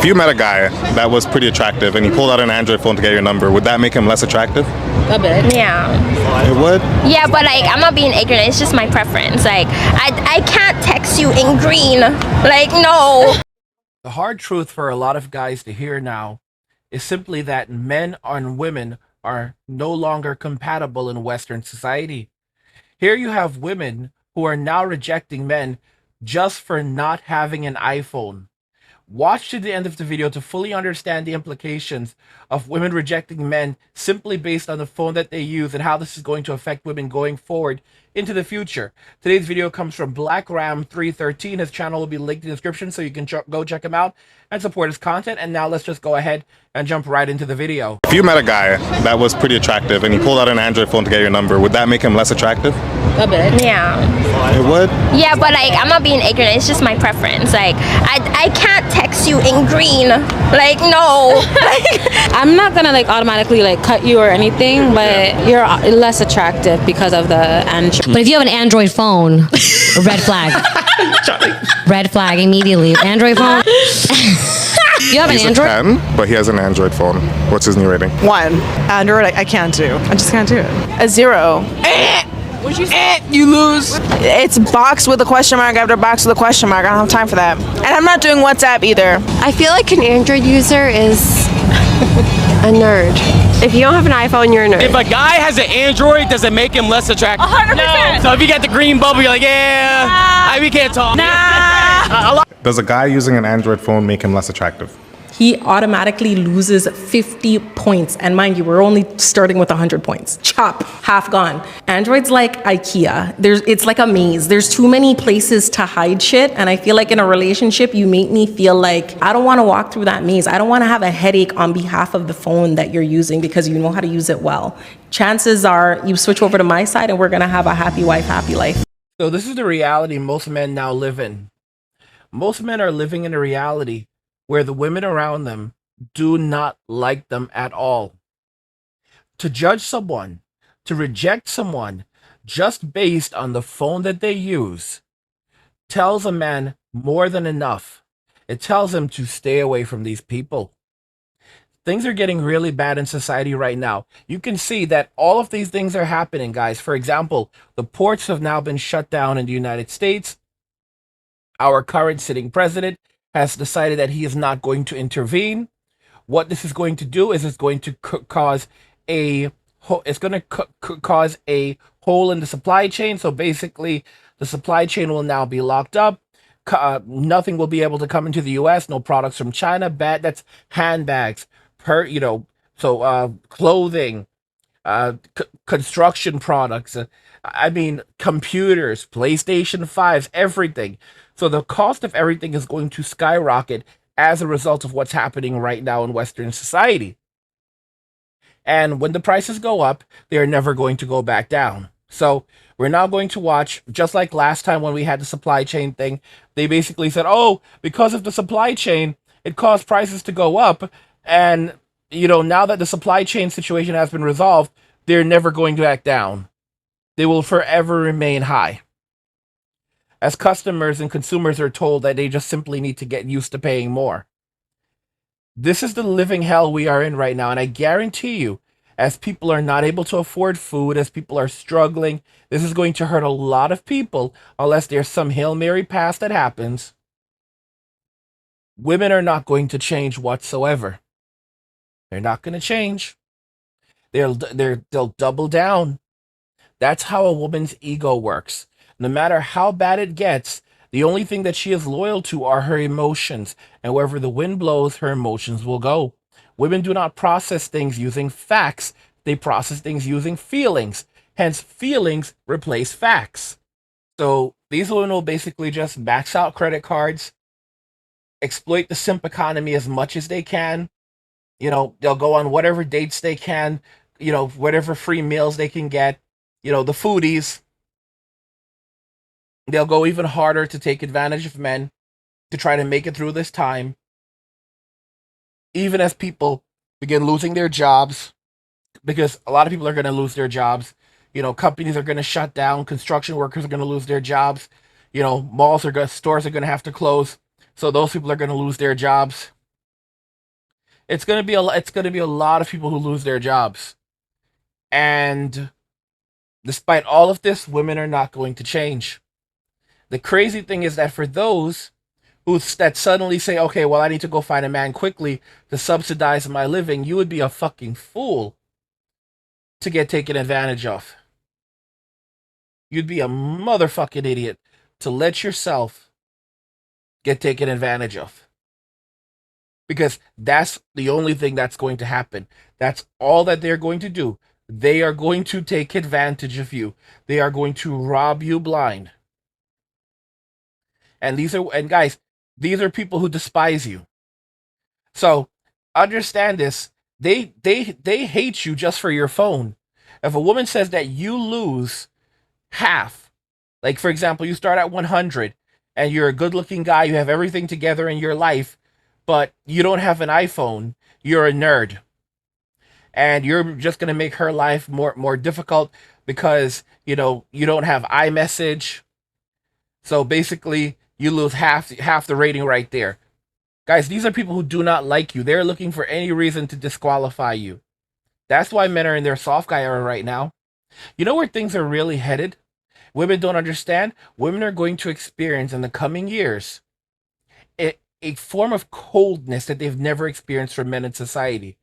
If you met a guy that was pretty attractive and he pulled out an Android phone to get your number, would that make him less attractive? A bit. Yeah. It would? Yeah, but like I'm not being ignorant. It's just my preference. Like I can't text you in green. Like no. The hard truth for a lot of guys to hear now is simply that men and women are no longer compatible in Western society. Here you have women who are now rejecting men just for not having an iPhone. Watch to the end of the video to fully understand the implications of women rejecting men simply based on the phone that they use and how this is going to affect women going forward into the future. Today's video comes from BlackRam313. His channel will be linked in the description so you can go check him out and support his content. And now let's just go ahead and jump right into the video. If you met a guy that was pretty attractive and he pulled out an Android phone to get your number, would that make him less attractive? A bit. Yeah. It would? Yeah, but like I'm not being ignorant. It's just my preference. Like I can't text you in green. Like no. I'm not gonna like automatically like cut you or anything, but you're less attractive because of the Android. But if you have an Android phone, red flag. Red flag immediately. Android phone. You have an He's Android? a 10, but he has an Android phone. What's his new rating? 1. Android, I can't do. I just can't do it. A 0. What'd you say? You lose. It's box with a question mark after box with a question mark. I don't have time for that. And I'm not doing WhatsApp either. I feel like an Android user is a nerd. If you don't have an iPhone, you're a nerd. If a guy has an Android, does it make him less attractive? 100%. No. So if you got the green bubble, you're like, yeah, we can't talk. Does a guy using an Android phone make him less attractive? He automatically loses 50 points. And mind you, we're only starting with 100 points. Chop, half gone. Android's like IKEA. It's like a maze. There's too many places to hide shit. And I feel like in a relationship, you make me feel like I don't want to walk through that maze. I don't want to have a headache on behalf of the phone that you're using because you know how to use it well. Chances are you switch over to my side and we're going to have a happy wife, happy life. So this is the reality most men now live in. Most men are living in a reality where the women around them do not like them at all. To judge someone, to reject someone just based on the phone that they use tells a man more than enough. It tells him to stay away from these people. Things are getting really bad in society right now. You can see that all of these things are happening, guys. For example, the ports have now been shut down in the United States. Our current sitting president has decided that he is not going to intervene. What this is going to do is it's going to cause a cause a hole in the supply chain. So basically, the supply chain will now be locked up. Nothing will be able to come into the U.S. No products from China. That's handbags, clothing, construction products. I mean, computers, PlayStation 5s, everything. So the cost of everything is going to skyrocket as a result of what's happening right now in Western society. And when the prices go up, they're never going to go back down. So we're now going to watch, just like last time when we had the supply chain thing, they basically said, oh, because of the supply chain, it caused prices to go up. And, now that the supply chain situation has been resolved, they're never going to back down. They will forever remain high. As customers and consumers are told that they just simply need to get used to paying more. This is the living hell we are in right now. And I guarantee you, as people are not able to afford food, as people are struggling, this is going to hurt a lot of people unless there's some Hail Mary pass that happens. Women are not going to change whatsoever. They're not going to change. They'll double down. That's how a woman's ego works. No matter how bad it gets, the only thing that she is loyal to are her emotions. And wherever the wind blows, her emotions will go. Women do not process things using facts. They process things using feelings. Hence, feelings replace facts. So these women will basically just max out credit cards, exploit the simp economy as much as they can. They'll go on whatever dates they can, whatever free meals they can get, the foodies. They'll go even harder to take advantage of men to try to make it through this time. Even as people begin losing their jobs, because a lot of people are going to lose their jobs. Companies are going to shut down. Construction workers are going to lose their jobs. Stores are going to have to close. So those people are going to lose their jobs. it's gonna be a lot of people who lose their jobs. And despite all of this, women are not going to change. The crazy thing is that for those that suddenly say, okay, well, I need to go find a man quickly to subsidize my living, you would be a fucking fool to get taken advantage of. You'd be a motherfucking idiot to let yourself get taken advantage of. Because that's the only thing that's going to happen. That's all that they're going to do. They are going to take advantage of you. They are going to rob you blind. And guys, these are people who despise you. So understand this. They hate you just for your phone. If a woman says that you lose half, like for example, you start at 100 and you're a good-looking guy, you have everything together in your life, but you don't have an iPhone, you're a nerd. And you're just going to make her life more difficult because, you don't have iMessage. So basically, you lose half the rating right there. Guys, these are people who do not like you. They're looking for any reason to disqualify you. That's why men are in their soft guy era right now. You know where things are really headed? Women don't understand. Women are going to experience in the coming years a form of coldness that they've never experienced from men in society.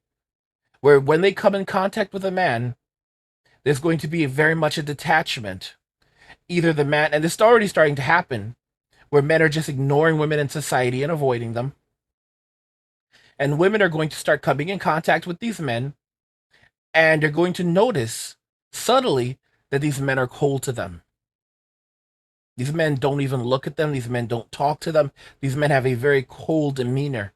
Where when they come in contact with a man, there's going to be very much a detachment. Either the man, and this is already starting to happen, where men are just ignoring women in society and avoiding them. And women are going to start coming in contact with these men, and they're going to notice subtly that these men are cold to them. These men don't even look at them. These men don't talk to them. These men have a very cold demeanor.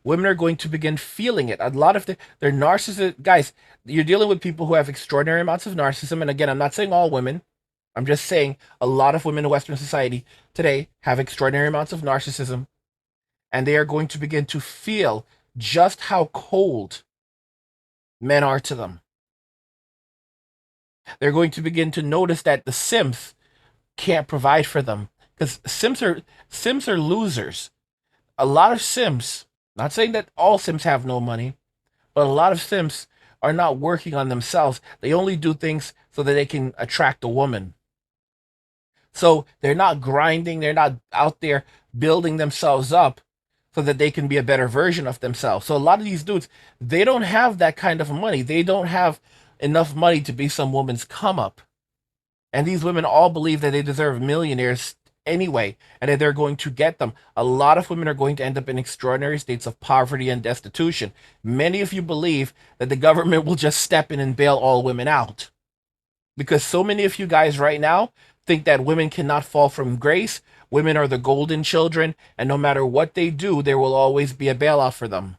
Women are going to begin feeling it. A lot of they're narcissistic. Guys, you're dealing with people who have extraordinary amounts of narcissism. And again, I'm not saying all women. I'm just saying a lot of women in Western society today have extraordinary amounts of narcissism. And they are going to begin to feel just how cold men are to them. They're going to begin to notice that the simps can't provide for them. Because simps are losers. A lot of simps, not saying that all simps have no money, but a lot of simps are not working on themselves. They only do things so that they can attract a woman. So they're not grinding. They're not out there building themselves up so that they can be a better version of themselves. So a lot of these dudes, they don't have that kind of money. They don't have enough money to be some woman's come up. And these women all believe that they deserve millionaires anyway, and that they're going to get them. A lot of women are going to end up in extraordinary states of poverty and destitution. Many of you believe that the government will just step in and bail all women out. Because so many of you guys right now think that women cannot fall from grace. Women are the golden children, and no matter what they do, there will always be a bailout for them.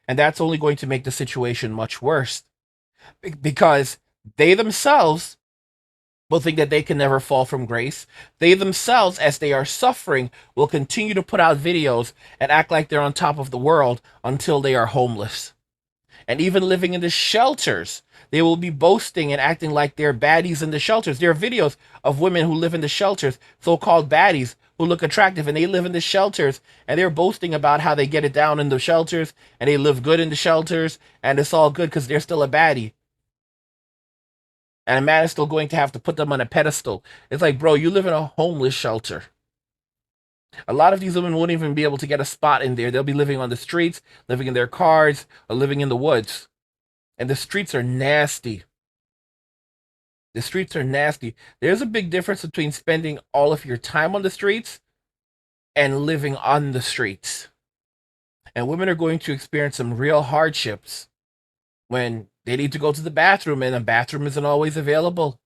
And that's only going to make the situation much worse. Because they themselves will think that they can never fall from grace. They themselves, as they are suffering, will continue to put out videos and act like they're on top of the world until they are homeless. And even living in the shelters, they will be boasting and acting like they're baddies in the shelters. There are videos of women who live in the shelters, so-called baddies, who look attractive, and they live in the shelters, and they're boasting about how they get it down in the shelters, and they live good in the shelters, and it's all good because they're still a baddie. And a man is still going to have to put them on a pedestal. It's like, bro, you live in a homeless shelter. A lot of these women won't even be able to get a spot in there. They'll be living on the streets, living in their cars, or living in the woods. And the streets are nasty. The streets are nasty. There's a big difference between spending all of your time on the streets and living on the streets. And women are going to experience some real hardships when they need to go to the bathroom, and the bathroom isn't always available.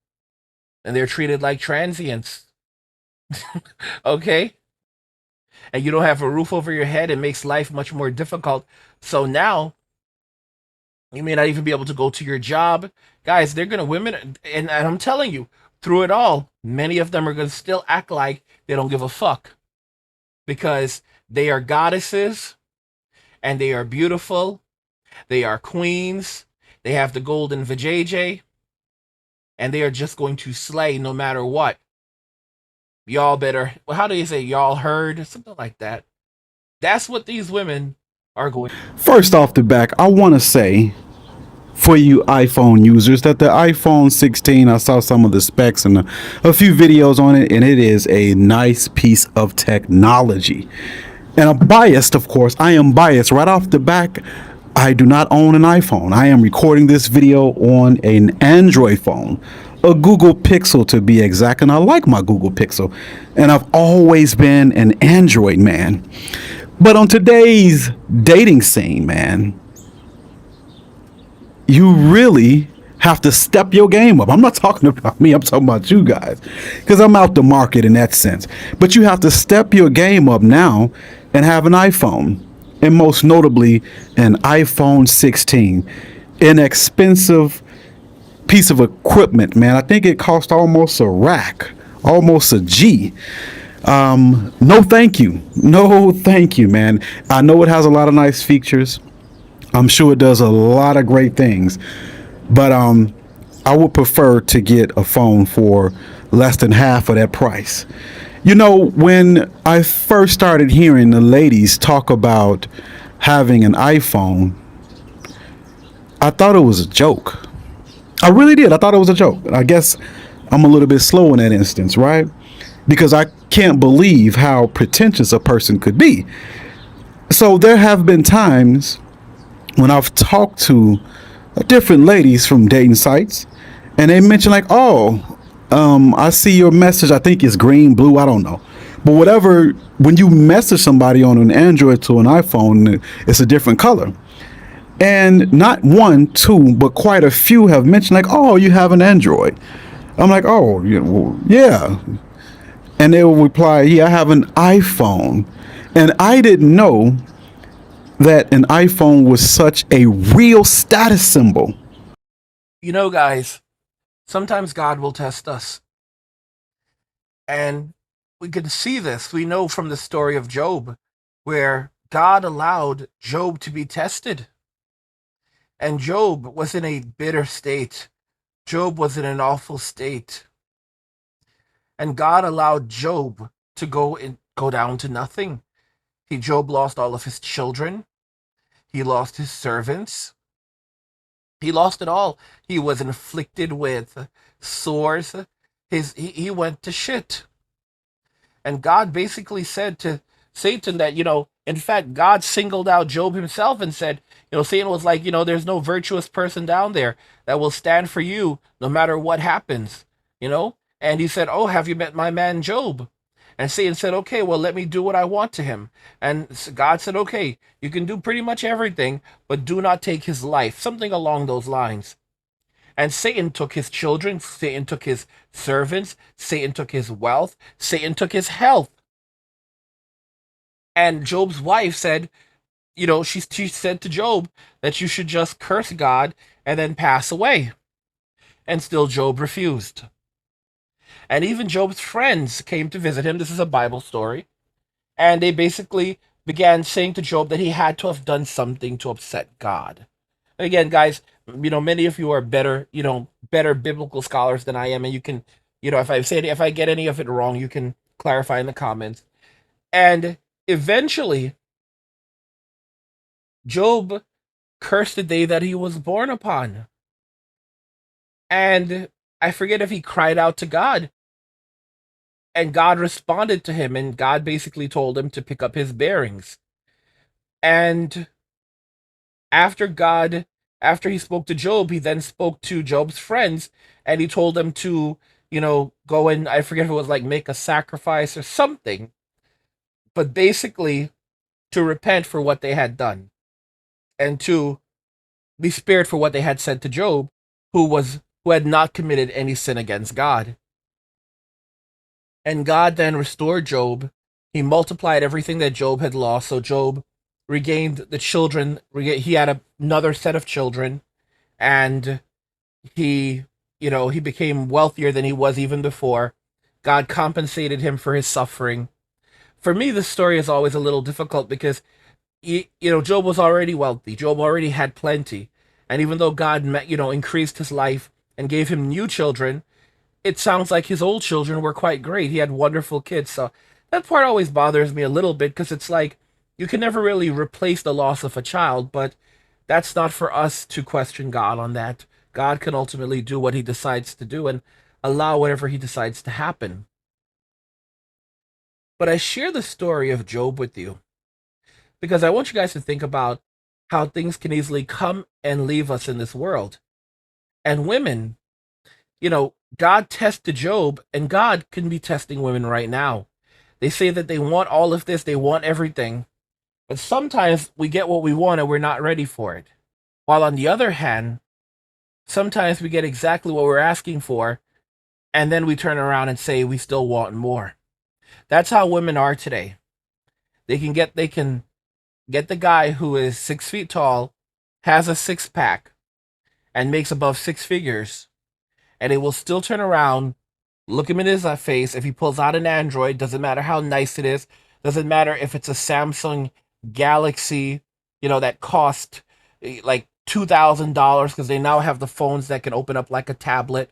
And they're treated like transients. Okay? And you don't have a roof over your head. It makes life much more difficult. So now, you may not even be able to go to your job. Guys, women, and I'm telling you, through it all, many of them are going to still act like they don't give a fuck. Because they are goddesses, and they are beautiful. They are queens. They have the golden vajayjay, and they are just going to slay no matter what. Y'all better, well, how do you say, y'all heard? Something like that. That's what these women are going. First off the back, I want to say for you iPhone users that the iPhone 16, I saw some of the specs and a few videos on it, and it is a nice piece of technology. And I'm biased, of course. I am biased right off the back. I do not own an iPhone. I am recording this video on an Android phone, a Google Pixel to be exact, and I like my Google Pixel. And I've always been an Android man. But on today's dating scene, man, you really have to step your game up. I'm not talking about me, I'm talking about you guys, because I'm out the market in that sense. But you have to step your game up now and have an iPhone, and most notably an iPhone 16, an expensive piece of equipment, man. I think it cost almost a rack, almost a G. No thank you. No thank you, man. I know it has a lot of nice features. I'm sure it does a lot of great things, but I would prefer to get a phone for less than half of that price. You know, when I first started hearing the ladies talk about having an iPhone, I thought it was a joke. I really did. I thought it was a joke. I guess I'm a little bit slow in that instance, right? Because I can't believe how pretentious a person could be. So there have been times when I've talked to different ladies from dating sites, and they mention like, oh, I see your message. I think it's green, blue. I don't know. But whatever, when you message somebody on an Android to an iPhone, it's a different color. And not one, two, but quite a few have mentioned like, oh, you have an Android. I'm like, oh, yeah. And they will reply, yeah, I have an iPhone. And I didn't know that an iPhone was such a real status symbol. You know, guys, sometimes God will test us. And we can see this. We know from the story of Job, where God allowed Job to be tested. And Job was in a bitter state. Job was in an awful state. And God allowed Job to go down to nothing. Job lost all of his children. He lost his servants. He lost it all. He was inflicted with sores. He went to shit. And God basically said to Satan that, in fact, God singled out Job himself and said, Satan was like, there's no virtuous person down there that will stand for you no matter what happens, And he said, oh, have you met my man Job? And Satan said, okay, well, let me do what I want to him. And God said, okay, you can do pretty much everything, but do not take his life. Something along those lines. And Satan took his children. Satan took his servants. Satan took his wealth. Satan took his health. And Job's wife said, she said to Job that you should just curse God and then pass away. And still Job refused. And even Job's friends came to visit him. This is a Bible story. And they basically began saying to Job that he had to have done something to upset God. And again, guys, many of you are better biblical scholars than I am. And you can, if I get any of it wrong, you can clarify in the comments. And eventually, Job cursed the day that he was born upon. And I forget if he cried out to God. And God responded to him, and God basically told him to pick up his bearings. And after he spoke to Job, he then spoke to Job's friends, and he told them to, go and, I forget if it was like make a sacrifice or something, but basically to repent for what they had done, and to be spared for what they had said to Job, who had not committed any sin against God. And God then restored Job. He multiplied everything that Job had lost. So Job regained the children. He had another set of children. And he became wealthier than he was even before. God compensated him for his suffering. For me, this story is always a little difficult because, Job was already wealthy. Job already had plenty. And even though God, increased his life and gave him new children, it sounds like his old children were quite great. He had wonderful kids. So that part always bothers me a little bit because it's like, You can never really replace the loss of a child, but that's not for us to question God on that. God can ultimately do what he decides to do and allow whatever he decides to happen. But I share the story of Job with you because I want you guys to think about how things can easily come and leave us in this world. And women, God tested Job, and God can be testing women right now. They say that they want all of this, they want everything, but sometimes we get what we want and we're not ready for it. While on the other hand, sometimes we get exactly what we're asking for, and then we turn around and say we still want more. That's how women are today. They can get the guy who is 6 feet tall, has a six pack, and makes above six figures, and they will still turn around, look him in his face. If he pulls out an Android, doesn't matter how nice it is, doesn't matter if it's a Samsung Galaxy, that cost like $2,000 because they now have the phones that can open up like a tablet,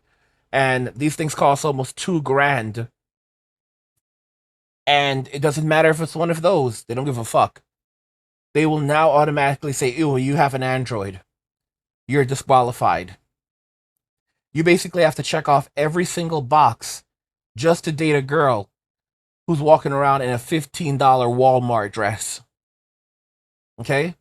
and these things cost almost $2,000. And it doesn't matter if it's one of those; they don't give a fuck. They will now automatically say, "Ew, you have an Android. You're disqualified." You basically have to check off every single box just to date a girl who's walking around in a $15 Walmart dress. Okay?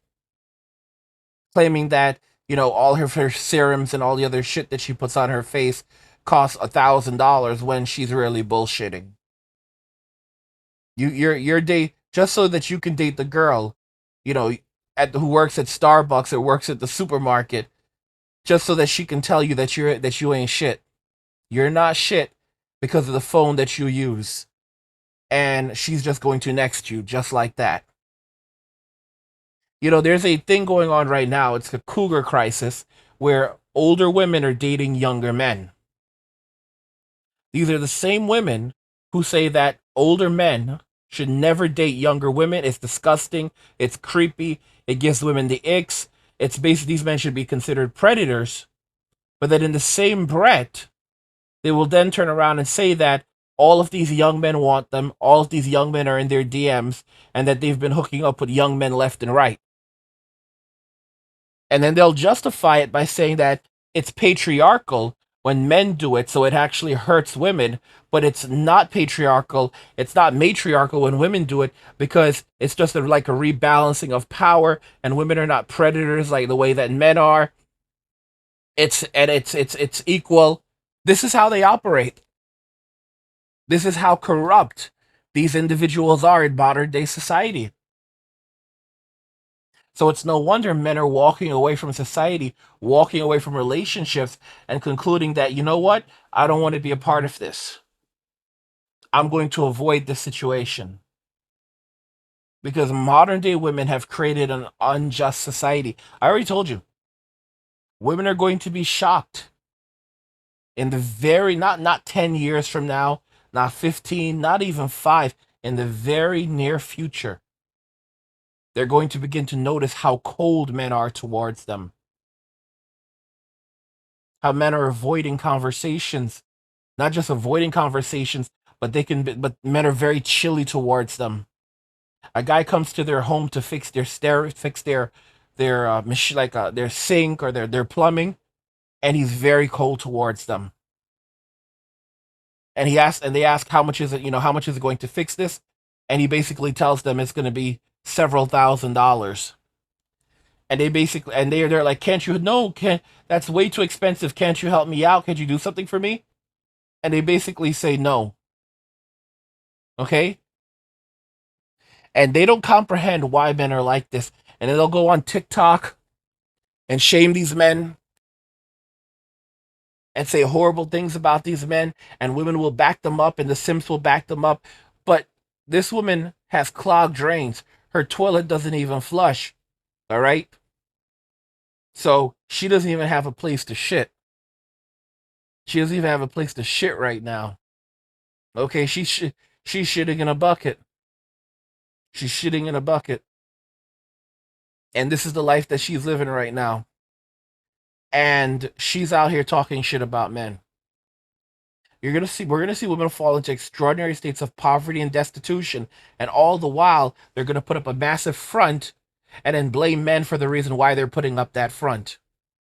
Claiming that, all her serums and all the other shit that she puts on her face costs $1,000 when she's really bullshitting. Your date, just so that you can date the girl, who works at Starbucks or works at the supermarket, just so that she can tell you that you ain't shit. You're not shit because of the phone that you use. And she's just going to next you just like that. There's a thing going on right now. It's a Cougar crisis where older women are dating younger men. These are the same women who say that older men should never date younger women. It's disgusting. It's creepy. It gives women the icks. It's basically these men should be considered predators. But then in the same breath, they will then turn around and say that all of these young men want them, all of these young men are in their DMs, and that they've been hooking up with young men left and right. And then they'll justify it by saying that it's patriarchal when men do it, so it actually hurts women, but it's not patriarchal, it's not matriarchal when women do it, because it's just like a rebalancing of power, and women are not predators like the way that men are. It's equal. This is how they operate. This is how corrupt these individuals are in modern day society. So it's no wonder men are walking away from society, walking away from relationships, and concluding that, you know what? I don't want to be a part of this. I'm going to avoid this situation. Because modern day women have created an unjust society. I already told you. Women are going to be shocked in the very, not 10 years from now, not 15, not even 5, in the very near future. They're going to begin to notice how cold men are towards them. How men are avoiding conversations. Not just avoiding conversations, but but men are very chilly towards them. A guy comes to their home to fix their machine, like their sink or their plumbing, and he's very cold towards them. And they ask how much is it, how much is it going to fix this? And he basically tells them it's going to be several $1,000s. And they're like, that's way too expensive. Can't you help me out? Can't you do something for me? And they basically say no. Okay? And they don't comprehend why men are like this. And then they'll go on TikTok and shame these men and say horrible things about these men, and women will back them up and the Sims will back them up. But this woman has clogged drains. Her toilet doesn't even flush. All right? So she doesn't even have a place to shit. She doesn't even have a place to shit right now. Okay, she's shitting in a bucket. She's shitting in a bucket. And this is the life that she's living right now. And she's out here talking shit about men. we're gonna see women fall into extraordinary states of poverty and destitution, and all the while they're gonna put up a massive front and then blame men for the reason why they're putting up that front.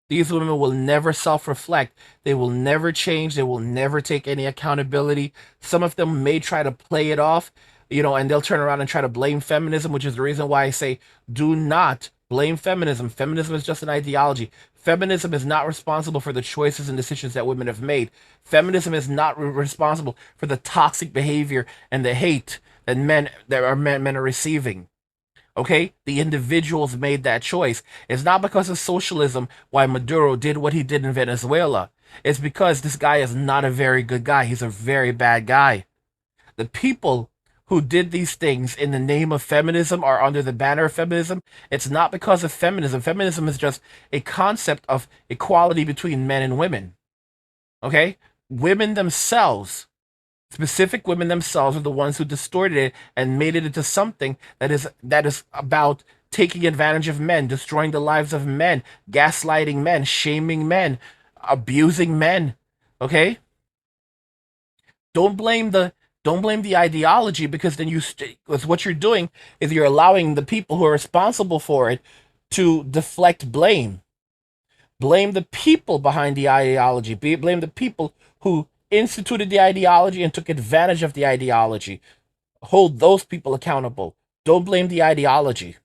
These women will never self-reflect. They will never change. They will never take any accountability. Some of them may try to play it off, and they'll turn around and try to blame feminism, which is the reason why I say do not blame feminism. Feminism is just an ideology. Feminism is not responsible for the choices and decisions that women have made. Feminism is not responsible for the toxic behavior and the hate that men are receiving. Okay? The individuals made that choice. It's not because of socialism why Maduro did what he did in Venezuela. It's because this guy is not a very good guy. He's a very bad guy. The people who did these things in the name of feminism or under the banner of feminism, it's not because of feminism. Feminism is just a concept of equality between men and women. Okay? Women themselves, specific women themselves, are the ones who distorted it and made it into something that is about taking advantage of men, destroying the lives of men, gaslighting men, shaming men, abusing men. Okay? Don't blame the ideology, because then because what you're doing is you're allowing the people who are responsible for it to deflect blame. Blame the people behind the ideology. Blame the people who instituted the ideology and took advantage of the ideology. Hold those people accountable. Don't blame the ideology.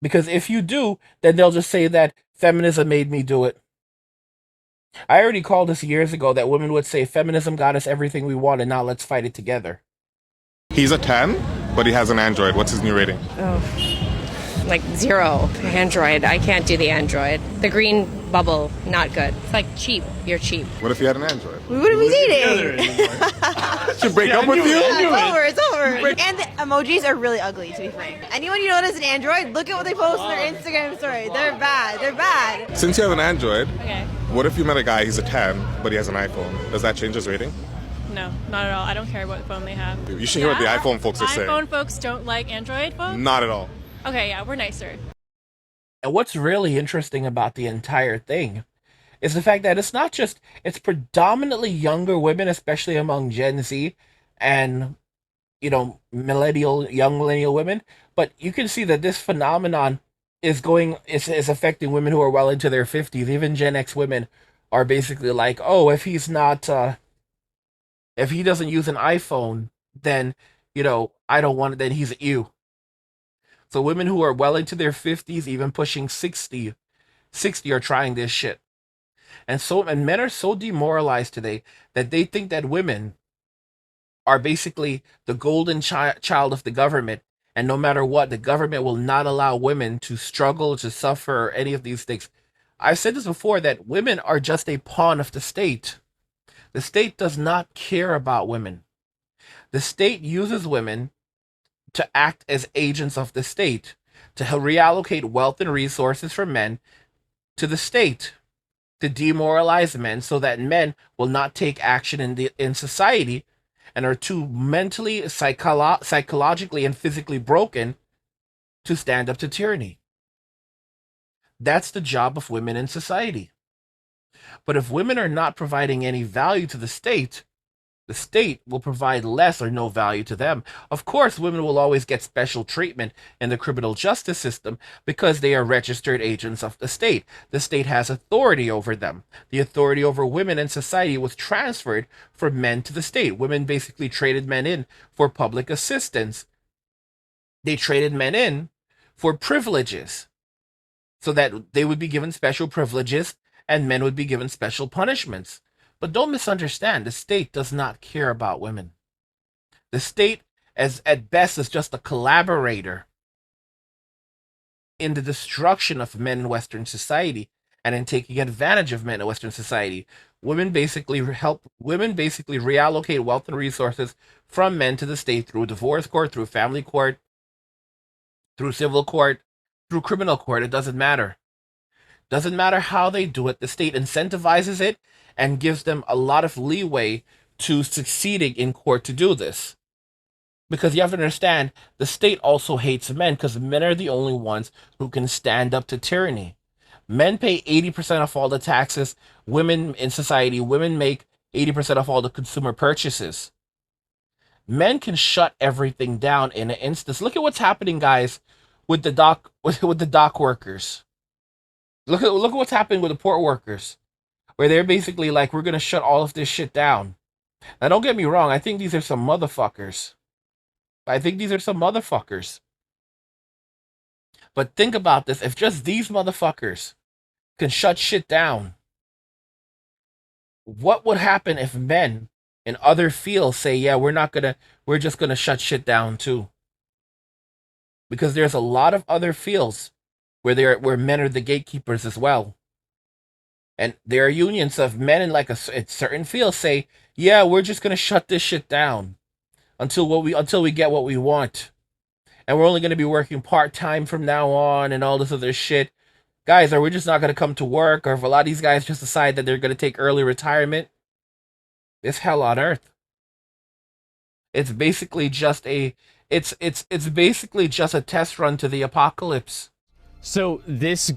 Because if you do, then they'll just say that feminism made me do it. I already called this years ago that women would say feminism got us everything we want and now let's fight it together. He's a 10, but he has an Android. What's his new rating? Like 0. Android. I can't do the Android. The green bubble, not good. It's like cheap. You're cheap. What if you had an Android? We wouldn't be dating. Should break up with you? It's over. And the emojis are really ugly, to be frank. Anyone you know that has an Android, look at what they post on their Instagram story. They're bad. Since you have an Android, Okay. what if you met a guy, he's a 10, but he has an iPhone? Does that change his rating? No, not at all. I don't care what phone they have. You should hear what the iPhone folks are saying. iPhone folks don't like Android folks? Not at all. Okay, yeah, we're nicer. And what's really interesting about the entire thing is the fact that it's predominantly younger women, especially among Gen Z and, young millennial women. But you can see that this phenomenon is affecting women who are well into their 50s. Even Gen X women are basically like, oh, if he doesn't use an iPhone, then, I don't want it, then he's you. So women who are well into their 50s, even pushing 60 are trying this shit. And men are so demoralized today that they think that women are basically the golden child of the government. And no matter what, the government will not allow women to struggle, to suffer, or any of these things. I've said this before, that women are just a pawn of the state. The state does not care about women. The state uses women to act as agents of the state, to reallocate wealth and resources from men to the state, to demoralize men so that men will not take action in society and are too mentally, psychologically, and physically broken to stand up to tyranny. That's the job of women in society. But if women are not providing any value to the state will provide less or no value to them. Of course, women will always get special treatment in the criminal justice system because they are registered agents of the state. The state has authority over them. The authority over women in society was transferred from men to the state. Women basically traded men in for public assistance. They traded men in for privileges so that they would be given special privileges and men would be given special punishments. But don't misunderstand, the state does not care about women. The state, at best, is just a collaborator in the destruction of men in Western society and in taking advantage of men in Western society. Women basically reallocate wealth and resources from men to the state through divorce court, through family court, through civil court, through criminal court. It doesn't matter. Doesn't matter how they do it. The state incentivizes it and gives them a lot of leeway to succeeding in court to do this. Because you have to understand, the state also hates men because men are the only ones who can stand up to tyranny. Men pay 80% of all the taxes. Women in society, women make 80% of all the consumer purchases. Men can shut everything down in an instance. Look at what's happening, guys, with the dock workers. Look at what's happening with the port workers, where they're basically like, we're gonna shut all of this shit down. Now, don't get me wrong. I think these are some motherfuckers. But think about this. If just these motherfuckers can shut shit down, what would happen if men in other fields say, yeah, we're just gonna shut shit down too? Because there's a lot of other fields where men are the gatekeepers as well. And there are unions of men in like a certain field say, yeah, we're just gonna shut this shit down until we get what we want. And we're only gonna be working part-time from now on and all this other shit. Guys, are we just not gonna come to work? Or if a lot of these guys just decide that they're gonna take early retirement, it's hell on earth. It's basically just it's basically just a test run to the apocalypse. So this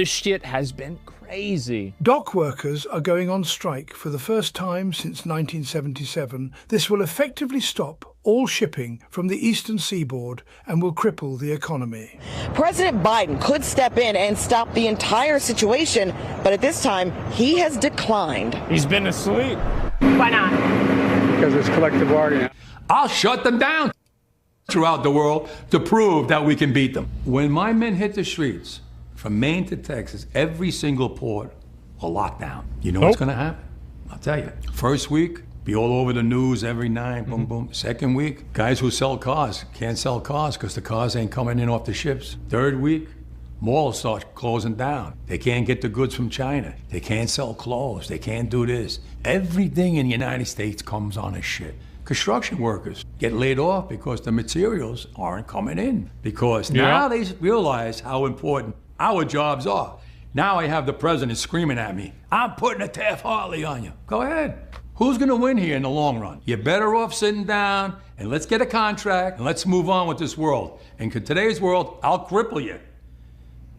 shit has been crazy. Dock workers are going on strike for the first time since 1977. This will effectively stop all shipping from the eastern seaboard and will cripple the economy. President Biden could step in and stop the entire situation, but at this time, he has declined. He's been asleep. Why not? Because it's collective bargaining. I'll shut them down throughout the world to prove that we can beat them. When my men hit the streets, from Maine to Texas, every single port will lock down. You know what's going to happen? I'll tell you. First week, be all over the news every night, boom, boom. Second week, guys who sell cars can't sell cars because the cars ain't coming in off the ships. Third week, malls start closing down. They can't get the goods from China. They can't sell clothes. They can't do this. Everything in the United States comes on a shit. Construction workers get laid off because the materials aren't coming in. Because now they realize how important our jobs are. Now I have the president screaming at me, I'm putting a Taft-Hartley on you. Go ahead. Who's gonna win here in the long run? You're better off sitting down and let's get a contract and let's move on with this world. And in today's world, I'll cripple you.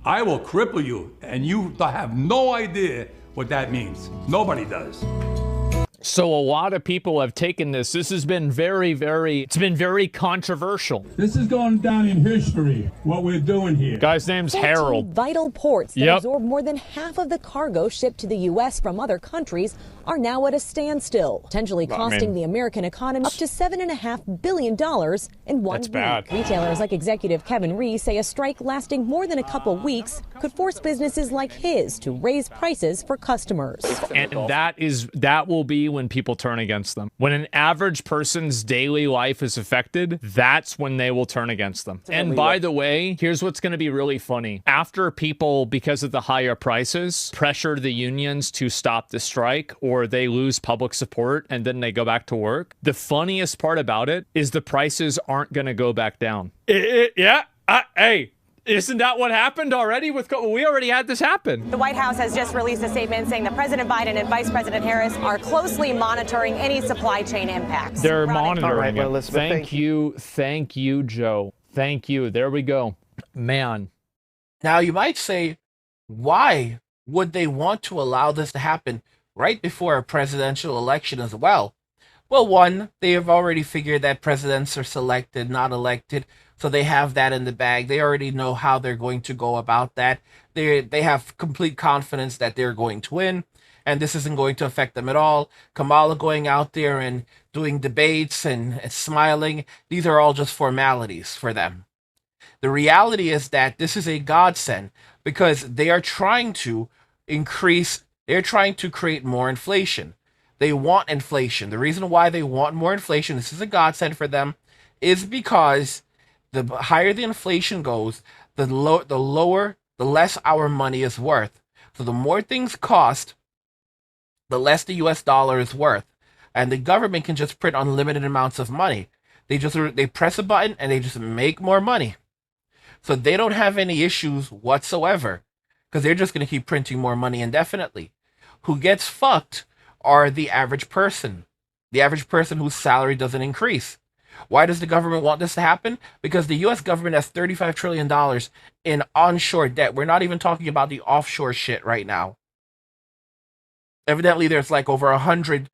I will cripple you, and you have no idea what that means. Nobody does. So a lot of people have taken this. This has been it's been very controversial. This is going down in history, what we're doing here. Guy's name's Harold. Vital ports that absorb more than half of the cargo shipped to the U.S. from other countries are now at a standstill, potentially costing the American economy up to $7.5 billion in one week. Bad. Retailers like executive Kevin Rees say a strike lasting more than a couple weeks could force businesses like his to raise prices for customers. And that will be when people turn against them. When an average person's daily life is affected, that's when they will turn against them. And by the way, here's what's going to be really funny. After people, because of the higher prices, pressure the unions to stop the strike, or they lose public support and then they go back to work, the funniest part about it is the prices aren't going to go back down. Hey, isn't that what happened already? We already had this happen. The White House has just released a statement saying that President Biden and Vice President Harris are closely monitoring any supply chain impacts. They're monitoring it. Thank you, Joe. Thank you. There we go. Man. Now you might say, why would they want to allow this to happen right before a presidential election as well? Well, one, they have already figured that presidents are selected, not elected. So they have that in the bag. They already know how they're going to go about that. They have complete confidence that they're going to win, and this isn't going to affect them at all. Kamala going out there and doing debates and smiling, these are all just formalities for them. The reality is that this is a godsend because they are trying to create more inflation. They want inflation. The reason why they want more inflation, this is a godsend for them, is because the higher the inflation goes, the less our money is worth. So the more things cost, the less the US dollar is worth. And the government can just print unlimited amounts of money. They press a button and they just make more money. So they don't have any issues whatsoever because they're just going to keep printing more money indefinitely. Who gets fucked are the average person. The average person whose salary doesn't increase. Why does the government want this to happen? Because the U.S. government has $35 trillion in onshore debt. We're not even talking about the offshore shit right now. Evidently, there's like over $100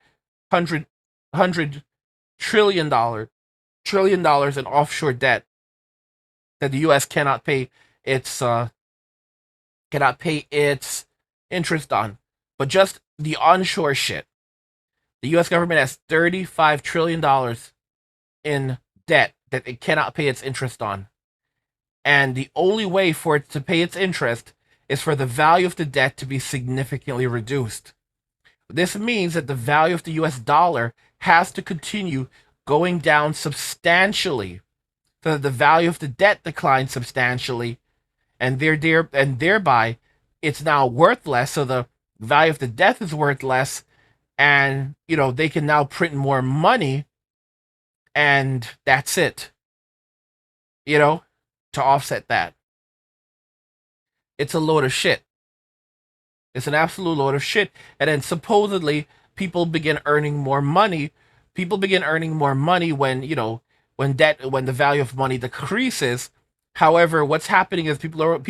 trillion in offshore debt that the U.S. cannot pay its interest on. But just the onshore shit, the U.S. government has $35 trillion in debt that it cannot pay its interest on. And the only way for it to pay its interest is for the value of the debt to be significantly reduced. This means that the value of the US dollar has to continue going down substantially so that the value of the debt declines substantially, and thereby it's now worth less, so the value of the debt is worth less, and they can now print more money, and that's it. To offset that. It's a load of shit. It's an absolute load of shit. And then supposedly people begin earning more money. People begin earning more money when the value of money decreases. However, what's happening is people are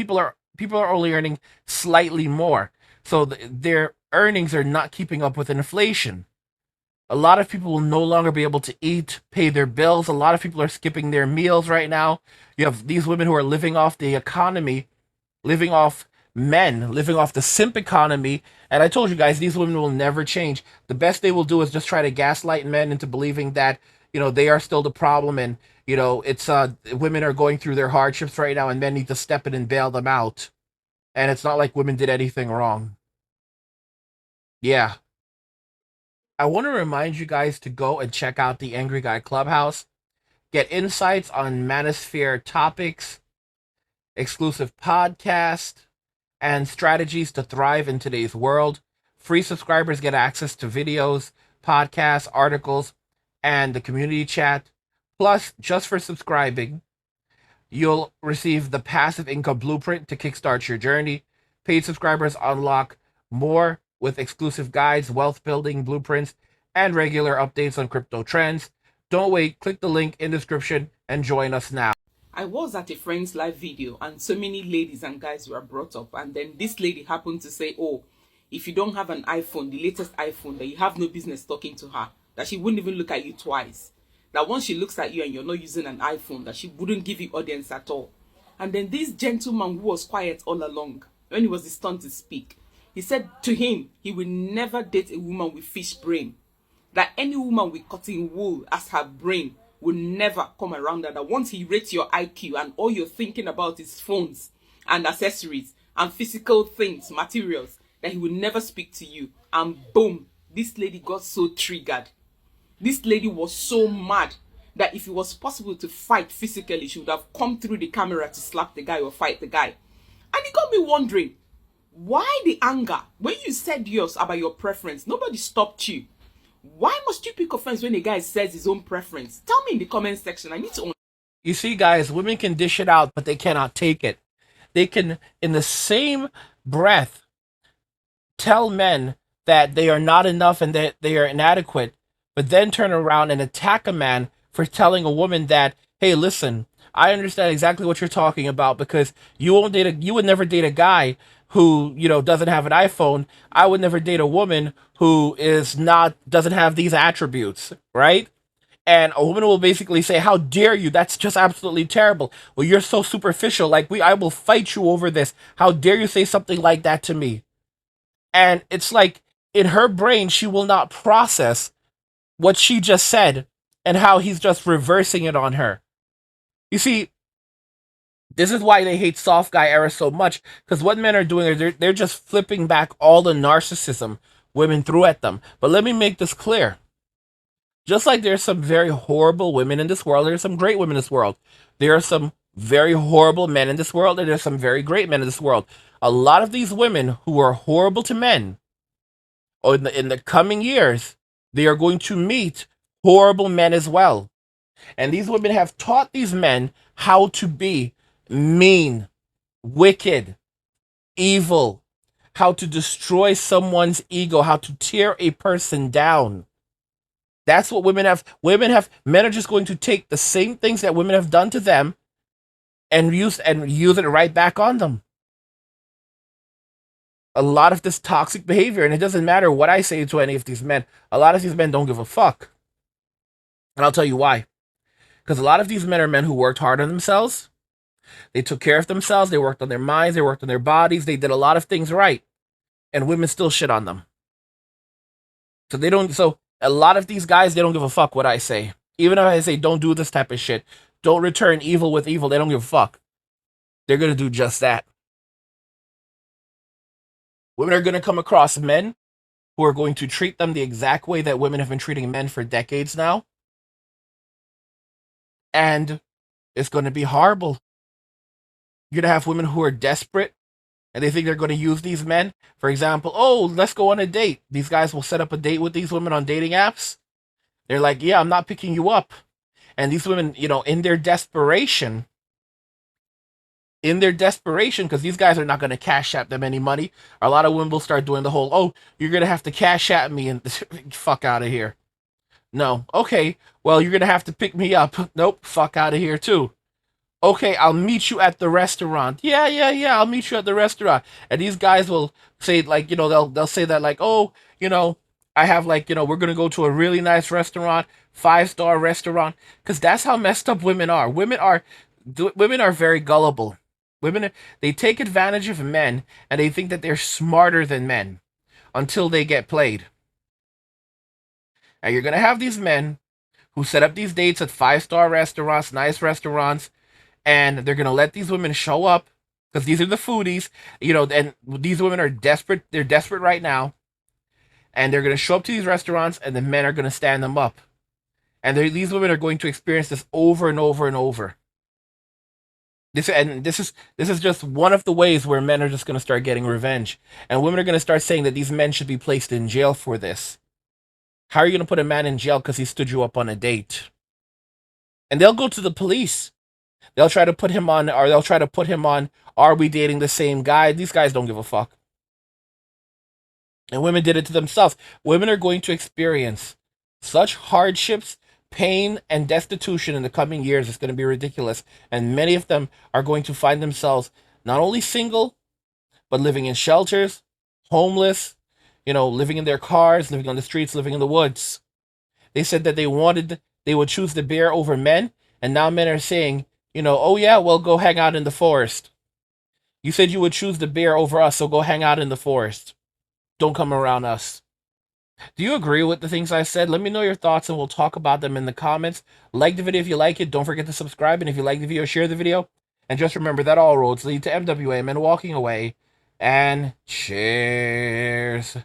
only earning slightly more. So their earnings are not keeping up with inflation. A lot of people will no longer be able to eat, pay their bills. A lot of people are skipping their meals right now. You have these women who are living off the economy, living off men, living off the simp economy. And I told you guys, these women will never change. The best they will do is just try to gaslight men into believing that, they are still the problem. And, it's women are going through their hardships right now and men need to step in and bail them out. And it's not like women did anything wrong. Yeah. I want to remind you guys to go and check out the Angry Guy Clubhouse. Get insights on manosphere topics, exclusive podcast, and strategies to thrive in today's world. Free subscribers get access to videos, podcasts, articles, and the community chat. Plus, just for subscribing, you'll receive the passive income blueprint to kickstart your journey. Paid subscribers unlock more with exclusive guides, wealth building blueprints, and regular updates on crypto trends. Don't wait, click the link in the description and join us now. I was at a friend's live video and so many ladies and guys were brought up, and then this lady happened to say, oh, if you don't have an iPhone, the latest iPhone, then you have no business talking to her, that she wouldn't even look at you twice, that once she looks at you and you're not using an iPhone, that she wouldn't give you audience at all. And then this gentleman who was quiet all along, when he was his turn to speak, he said to him he will never date a woman with fish brain, that any woman with cotton wool as her brain will never come around her, that once he rates your IQ and all you're thinking about is phones and accessories and physical things, materials, that he will never speak to you. And boom, this lady got so triggered. This lady was so mad that if it was possible to fight physically, she would have come through the camera to slap the guy or fight the guy. And it got me wondering, why the anger? When you said yours about your preference, nobody stopped you. Why must you pick offense when a guy says his own preference? Tell me in the comment section. I need to. You see, guys, women can dish it out, but they cannot take it. They can, in the same breath, tell men that they are not enough and that they are inadequate, but then turn around and attack a man for telling a woman that, hey, listen, I understand exactly what you're talking about because you would never date a guy who, doesn't have an iPhone. I would never date a woman who doesn't have these attributes, right? And a woman will basically say, how dare you? That's just absolutely terrible. Well, you're so superficial. I will fight you over this. How dare you say something like that to me? And it's like, in her brain, she will not process what she just said and how he's just reversing it on her. You see, this is why they hate soft guy era so much, because what men are doing is they're just flipping back all the narcissism women threw at them. But let me make this clear. Just like there's some very horrible women in this world, there's some great women in this world. There are some very horrible men in this world, and there's some very great men in this world. A lot of these women who are horrible to men, or in the coming years, they are going to meet horrible men as well. And these women have taught these men how to be mean, wicked, evil, how to destroy someone's ego, how to tear a person down. That's what women have. Men are just going to take the same things that women have done to them and use it right back on them. a lot of this toxic behavior, and it doesn't matter what I say to any of these men. A lot of these men don't give a fuck. And I'll tell you why. Because a lot of these men are men who worked hard on themselves. They took care of themselves. They worked on their minds. They worked on their bodies. They did a lot of things right. And women still shit on them. So a lot of these guys, they don't give a fuck what I say. Even if I say don't do this type of shit, don't return evil with evil, they don't give a fuck. They're going to do just that. Women are going to come across men who are going to treat them the exact way that women have been treating men for decades now. And it's going to be horrible. You're going to have women who are desperate and they think they're going to use these men. For example, oh, let's go on a date. These guys will set up a date with these women on dating apps. They're like, yeah, I'm not picking you up. And these women, in their desperation, because these guys are not going to cash at them any money, a lot of women will start doing the whole, oh, you're going to have to cash at me and fuck out of here. No. Okay, well, you're going to have to pick me up. Nope, fuck out of here too. Okay, I'll meet you at the restaurant. Yeah, I'll meet you at the restaurant. And these guys will say, like, they'll say that, like, oh, I have, like, we're going to go to a really nice restaurant, 5-star restaurant. Because that's how messed up women are. Women are very gullible. Women, they take advantage of men, and they think that they're smarter than men until they get played. And you're going to have these men who set up these dates at 5-star restaurants, nice restaurants, and they're going to let these women show up because these are the foodies, and these women are desperate. They're desperate right now. And they're going to show up to these restaurants and the men are going to stand them up. And these women are going to experience this over and over and over. This is just one of the ways where men are just going to start getting revenge. And women are going to start saying that these men should be placed in jail for this. How are you going to put a man in jail because he stood you up on a date? And they'll go to the police. They'll try to put him on, are we dating the same guy? These guys don't give a fuck. And women did it to themselves. Women are going to experience such hardships, pain, and destitution in the coming years. It's going to be ridiculous. And many of them are going to find themselves not only single, but living in shelters, homeless, living in their cars, living on the streets, living in the woods. They said that they would choose the bear over men. And now men are saying, oh yeah, well, go hang out in the forest. You said you would choose the bear over us, so go hang out in the forest. Don't come around us. Do you agree with the things I said? Let me know your thoughts and we'll talk about them in the comments. Like the video if you like it. Don't forget to subscribe. And if you like the video, share the video. And just remember that all roads lead to MWA, men walking away. And cheers.